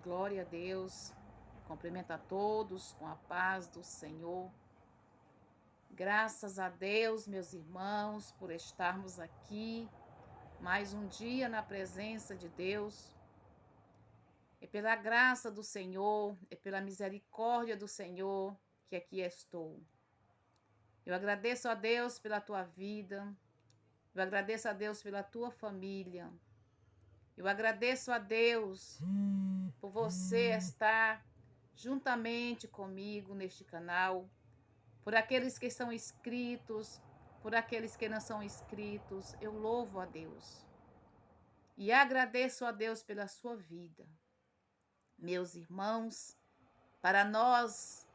Glória a Deus. Cumprimento a todos com a paz do Senhor. Graças a Deus, meus irmãos, por estarmos aqui mais um dia na presença de Deus. É pela graça do Senhor, é pela misericórdia do Senhor que aqui estou. Eu agradeço a Deus pela tua vida. Eu agradeço a Deus pela tua família. Eu agradeço a Deus por você estar juntamente comigo neste canal, por aqueles que são inscritos, por aqueles que não são inscritos. Eu louvo a Deus e agradeço a Deus pela sua vida. Meus irmãos, para nós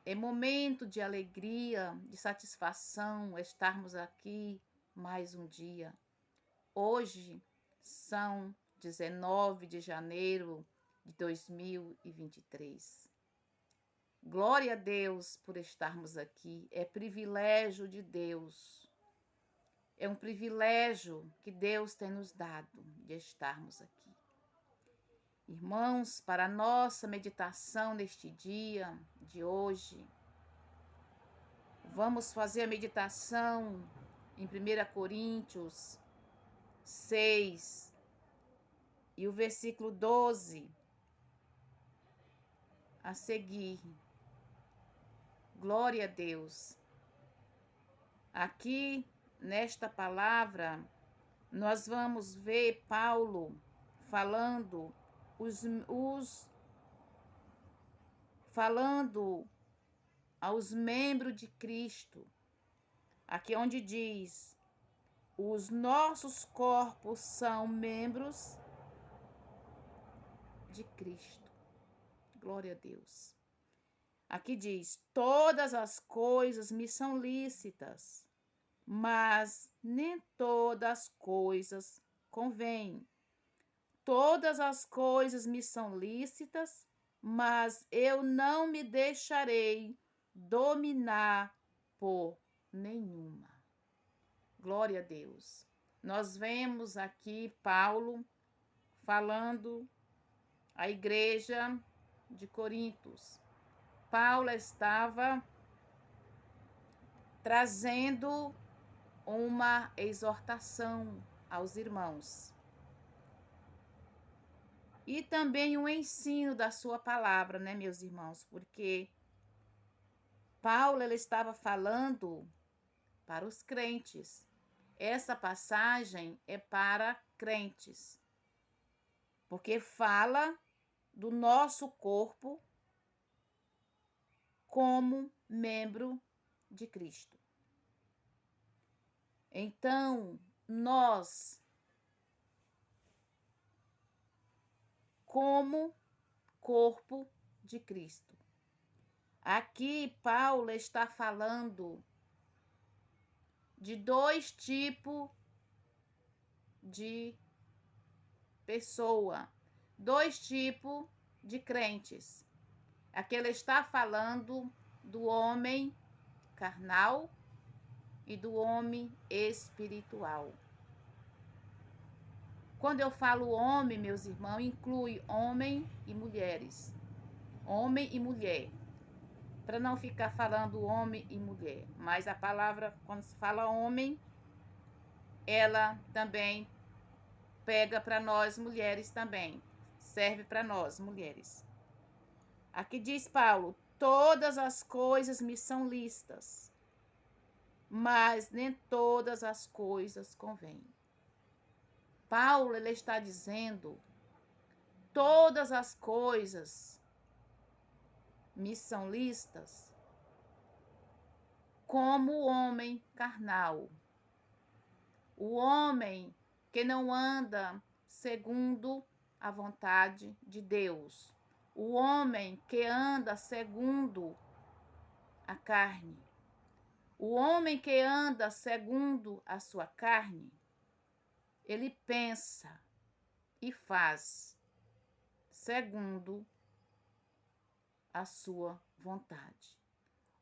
é momento de alegria, de satisfação estarmos aqui mais um dia. Hoje são 19 de janeiro de 2023. Glória a Deus por estarmos aqui. É privilégio de Deus. É um privilégio que Deus tem nos dado de estarmos aqui. Irmãos, para a nossa meditação neste dia de hoje, vamos fazer a meditação em 1 Coríntios 6 e o versículo 12 a seguir. Glória a Deus. Aqui, nesta palavra, nós vamos ver Paulo falando falando aos membros de Cristo. Aqui onde diz: os nossos corpos são membros de Cristo. Glória a Deus. Aqui diz: todas as coisas me são lícitas, mas nem todas as coisas convêm. Todas as coisas me são lícitas, mas eu não me deixarei dominar por nenhuma. Glória a Deus. Nós vemos aqui Paulo falando à igreja de Corintos. Paulo estava trazendo uma exortação aos irmãos e também um ensino da sua palavra, né, meus irmãos? Porque Paulo ele estava falando para os crentes. Essa passagem é para crentes, porque fala do nosso corpo como membro de Cristo. Então, nós, como corpo de Cristo. Aqui, Paulo está falando de dois tipos de pessoa, dois tipos de crentes. Aqui ele está falando do homem carnal e do homem espiritual. Quando eu falo homem, meus irmãos, inclui homem e mulheres. Homem e mulher. Para não ficar falando homem e mulher. Mas a palavra, quando se fala homem, ela também pega para nós mulheres também. Serve para nós mulheres. Aqui diz Paulo: todas as coisas me são lícitas, mas nem todas as coisas convêm. Paulo ele está dizendo: todas as coisas me são lícitas, como o homem carnal, o homem que não anda segundo a vontade de Deus, o homem que anda segundo a carne, o homem que anda segundo a sua carne, ele pensa e faz segundo a sua vontade.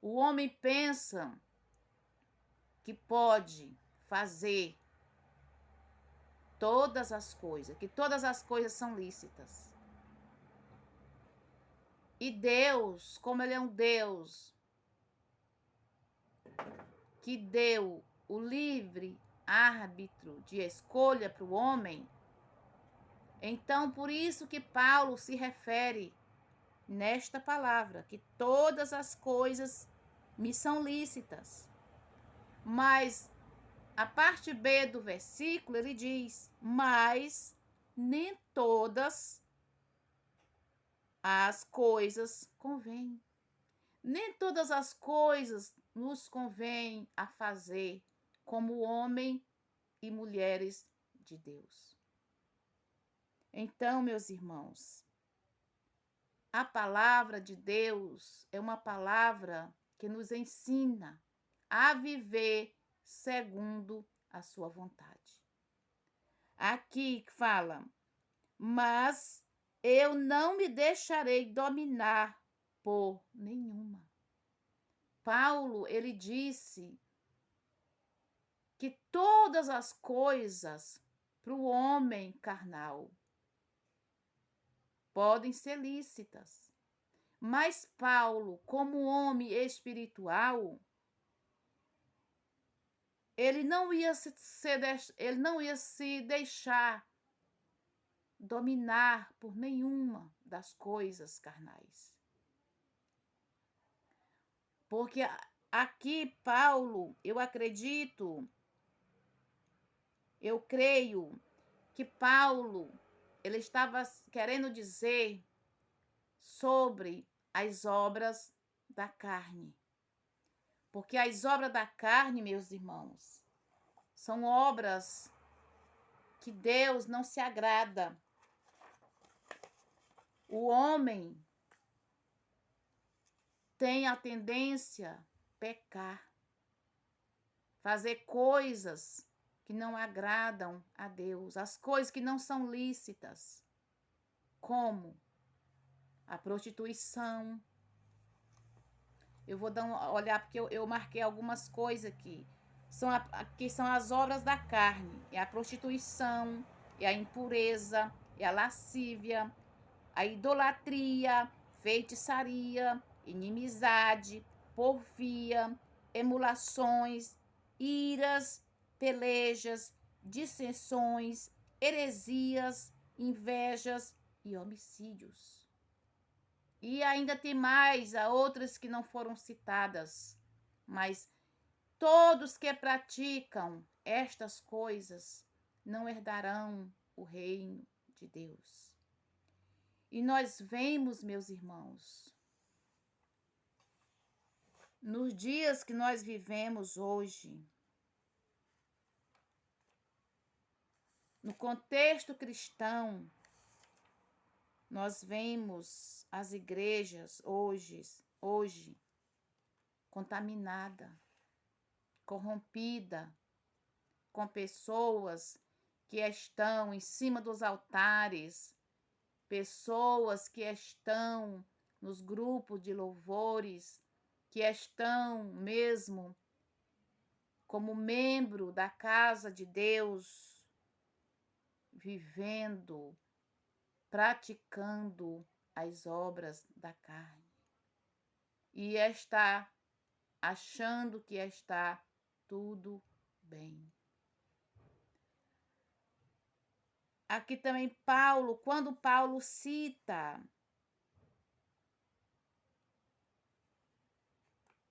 O homem pensa que pode fazer todas as coisas, que todas as coisas são lícitas. E Deus, como Ele é um Deus que deu o livre árbitro de escolha para o homem, então por isso que Paulo se refere nesta palavra, que todas as coisas me são lícitas. Mas a parte B do versículo, ele diz: mas nem todas as coisas convêm. Nem todas as coisas nos convém a fazer como homem e mulheres de Deus. Então, meus irmãos, a palavra de Deus é uma palavra que nos ensina a viver segundo a sua vontade. Aqui fala: mas eu não me deixarei dominar por nenhuma. Paulo, ele disse que todas as coisas para o homem carnal podem ser lícitas. Mas Paulo, como homem espiritual, ele não ia se deixar dominar por nenhuma das coisas carnais. Porque aqui Paulo, eu creio que Paulo, ele estava querendo dizer sobre as obras da carne. Porque as obras da carne, meus irmãos, são obras que Deus não se agrada. O homem tem a tendência a pecar, fazer coisas que não agradam a Deus, as coisas que não são lícitas, como a prostituição. Eu vou dar olhar porque eu marquei algumas coisas aqui. Que são as obras da carne. É a prostituição, é a impureza, é a lascívia, a idolatria, feitiçaria, inimizade, porfia, emulações, iras, pelejas, dissensões, heresias, invejas e homicídios. E ainda tem mais, há outras que não foram citadas, mas todos que praticam estas coisas não herdarão o reino de Deus. E nós vemos, meus irmãos, nos dias que nós vivemos hoje, no contexto cristão, nós vemos as igrejas hoje contaminada, corrompida, com pessoas que estão em cima dos altares, pessoas que estão nos grupos de louvores, que estão mesmo como membro da casa de Deus, vivendo, praticando as obras da carne. E está achando que está tudo bem. Aqui também Paulo, quando Paulo cita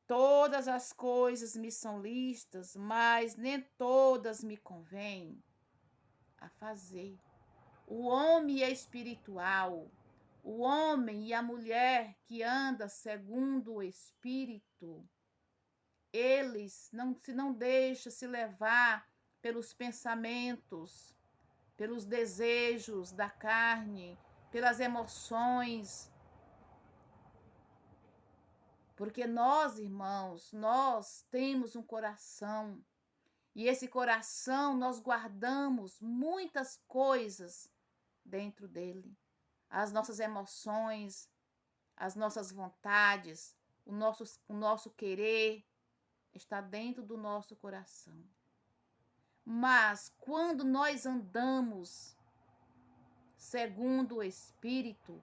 todas as coisas me são lícitas, mas nem todas me convêm a fazer. O homem é espiritual, o homem e a mulher que anda segundo o Espírito, eles não deixam se levar pelos pensamentos, pelos desejos da carne, pelas emoções. Porque nós, irmãos, nós temos um coração. E esse coração nós guardamos muitas coisas dentro dele. As nossas emoções, as nossas vontades, o nosso querer está dentro do nosso coração. Mas quando nós andamos segundo o Espírito,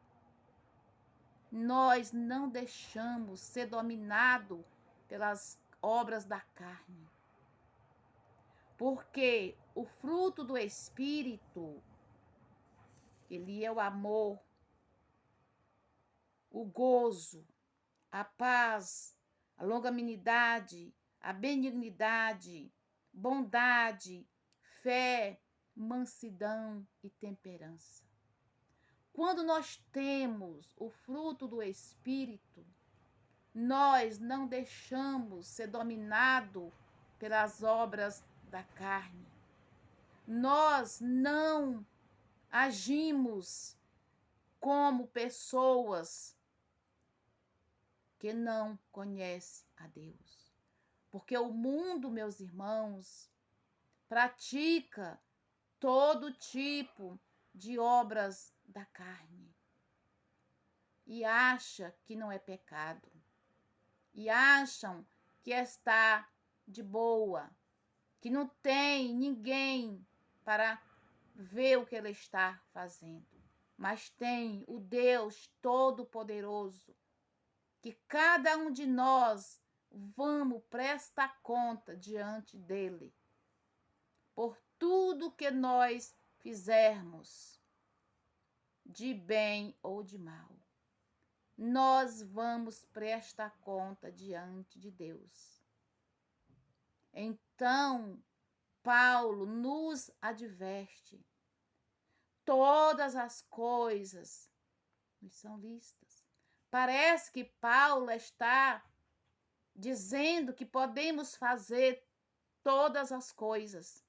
nós não deixamos ser dominado pelas obras da carne. Porque o fruto do Espírito, ele é o amor, o gozo, a paz, a longanimidade, a benignidade, bondade, fé, mansidão e temperança. Quando nós temos o fruto do Espírito, nós não deixamos ser dominado pelas obras da carne. Nós não agimos como pessoas que não conhecem a Deus. Porque o mundo, meus irmãos, pratica todo tipo de obras da carne e acha que não é pecado. E acham que está de boa, que não tem ninguém para ver o que ele está fazendo. Mas tem o Deus Todo-Poderoso, que cada um de nós vamos prestar conta diante dele por tudo que nós fizermos, de bem ou de mal. Nós vamos prestar conta diante de Deus. Então, Paulo nos adverte. Todas as coisas nos são listas. Parece que Paulo está dizendo que podemos fazer todas as coisas,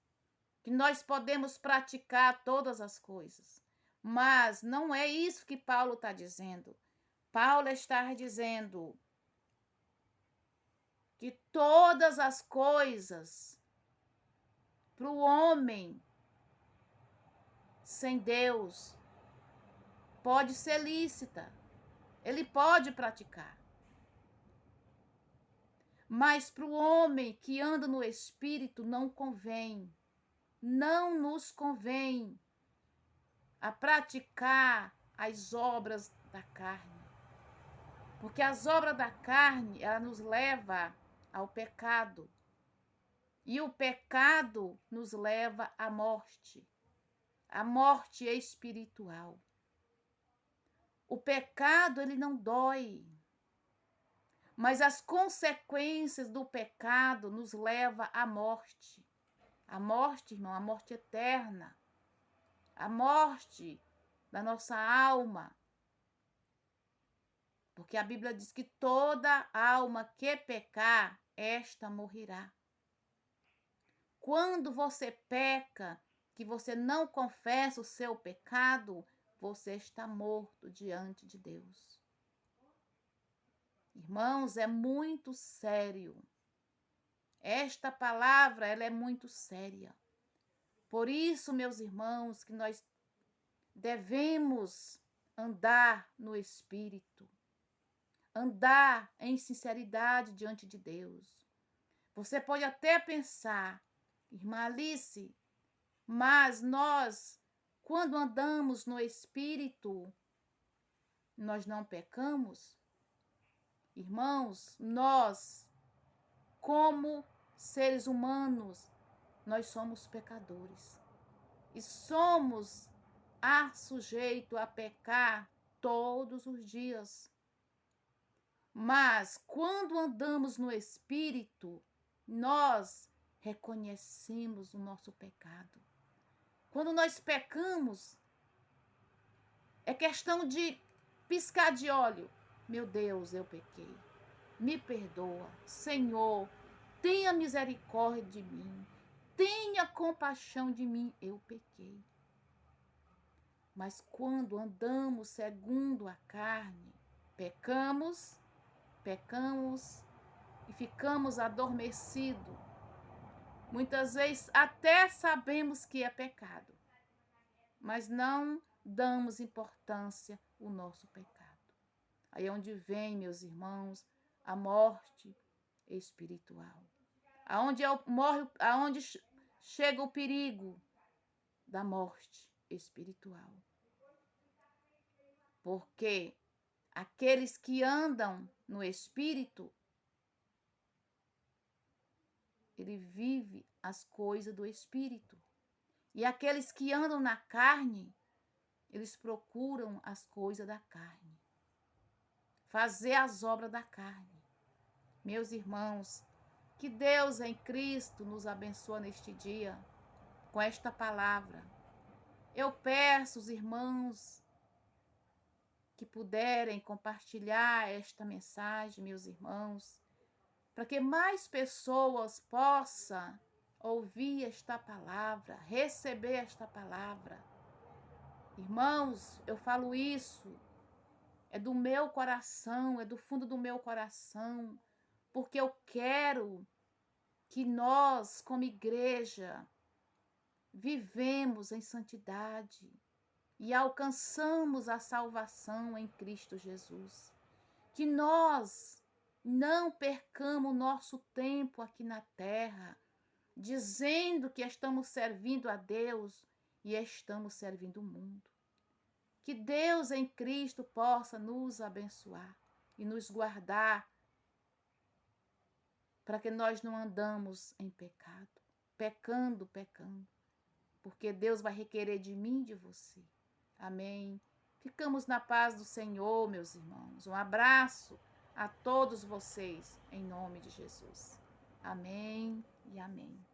que nós podemos praticar todas as coisas. Mas não é isso que Paulo está dizendo. Paulo está dizendo que todas as coisas para o homem sem Deus pode ser lícita. Ele pode praticar. Mas para o homem que anda no Espírito não convém. Não nos convém a praticar as obras da carne. Porque as obras da carne, ela nos leva ao pecado. E o pecado nos leva à morte. A morte espiritual. O pecado, ele não dói. Mas as consequências do pecado nos leva à morte. A morte, irmão, a morte eterna. A morte da nossa alma. Porque a Bíblia diz que toda alma que pecar, esta morrerá. Quando você peca, que você não confessa o seu pecado, você está morto diante de Deus. Irmãos, é muito sério. Esta palavra, ela é muito séria. Por isso, meus irmãos, que nós devemos andar no Espírito. Andar em sinceridade diante de Deus. Você pode até pensar, irmã Alice, mas nós, quando andamos no Espírito, nós não pecamos? Irmãos, nós, como seres humanos, nós somos pecadores. E somos sujeitos a pecar todos os dias. Mas, quando andamos no Espírito, nós reconhecemos o nosso pecado. Quando nós pecamos, é questão de piscar de olho. Meu Deus, eu pequei. Me perdoa. Senhor, tenha misericórdia de mim. Tenha compaixão de mim. Eu pequei. Mas quando andamos segundo a carne, pecamos e ficamos adormecidos. Muitas vezes até sabemos que é pecado, mas não damos importância ao nosso pecado. Aí é onde vem, meus irmãos, a morte espiritual. Aonde chega o perigo da morte espiritual. Porque Aqueles que andam no Espírito, ele vive as coisas do Espírito. E aqueles que andam na carne, eles procuram as coisas da carne. Fazer as obras da carne. Meus irmãos, que Deus em Cristo nos abençoe neste dia com esta palavra. Eu peço os irmãos que puderem compartilhar esta mensagem, meus irmãos, para que mais pessoas possam ouvir esta palavra, receber esta palavra. Irmãos, eu falo isso, é do meu coração, é do fundo do meu coração, porque eu quero que nós, como igreja, vivemos em santidade e alcançamos a salvação em Cristo Jesus. Que nós não percamos o nosso tempo aqui na terra, dizendo que estamos servindo a Deus e estamos servindo o mundo. Que Deus em Cristo possa nos abençoar e nos guardar para que nós não andamos em pecado, pecando, porque Deus vai requerer de mim e de você. Amém. Ficamos na paz do Senhor, meus irmãos. Um abraço a todos vocês, em nome de Jesus. Amém e amém.